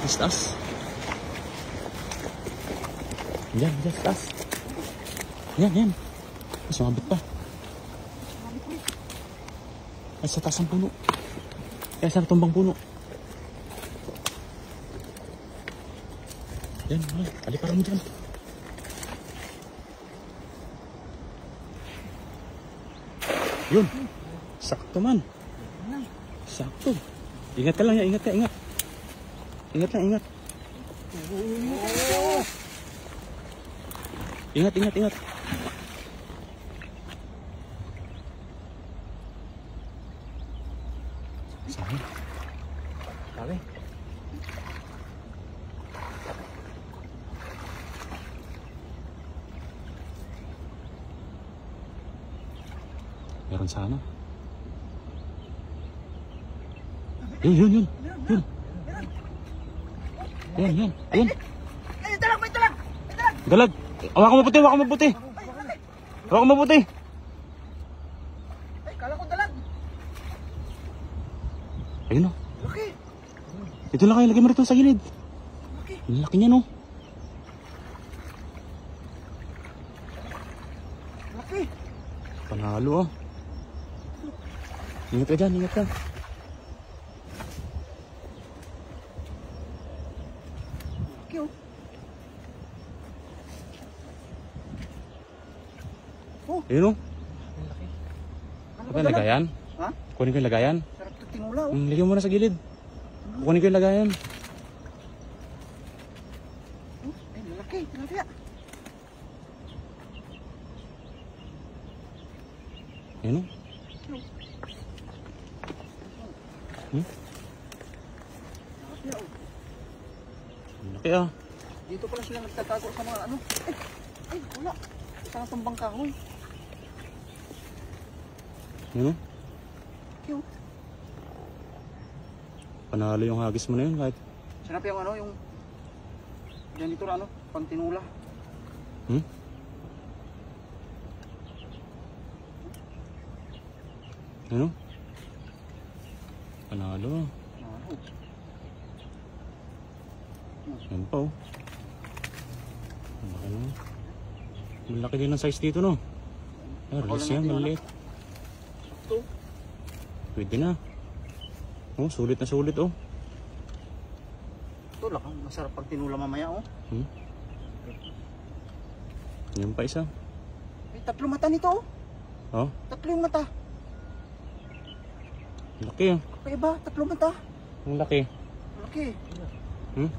Mas taas. Yan, yan, taas. Yan, yan. Mas sumabit pa. Ay, sa taas ang puno. Ay, sa tumbang puno. Yan, yan. Aliparan mo dyan. Yun. Sakto man. Sakto. Ingat ka lang ya, ingat ka, ingat. Ingat lang, ingat. Ingat, ingat, ingat. Sabi. Sabi. Meron sana. Yun, yun, yun. Yun. Yan, yan. Yan. Ay, dalag, may dalag. May dalag. Dalag. Hawakan mo puti, hawakan mo puti. Hawakan mo puti. Ay, kala ko dalag. Ayun o. Laki. Ito lang kayo, lagay mo rito sa gilid. Laki. Ang laki niya no. Laki. Panalo ah. Ingat ka dyan, ingat ka. Laki oh. Oh. Ayun o. Ang laki. Kala Ano yung lagayan? Ha? Kunin ko yung lagayan. Sarap ito tinula oh. Lagyan mo na sa gilid. Kunin ko yung lagayan. Oh, ay, laki. Laki ah. Ayun o. Hmm? Laki oh. Ang laki ah. Dito pala sila nagtatago sa mga ano. Ay, wala. Isang tumbang kahoy. Ayun o. Laki oh. Panalo yung hagis mo na yun kahit. Sarap yung ano, yung janitor ano, pang tinula. Hmm? Ayun o. Panalo. Oh. Yan pa oh. Ang laki no. Malaki din ang size dito no. Ay, release yan, maliit. Ito. Pwede na. Oh, sulit na sulit oh. Ito lang, masarap pag tinula mamaya oh. Hmm? Yan pa isa. May tatlo mata nito oh. Oh, Tatlo yung mata. laki ah. Kaya ba? Tatlo mata. Ang laki. Laki. Hmm?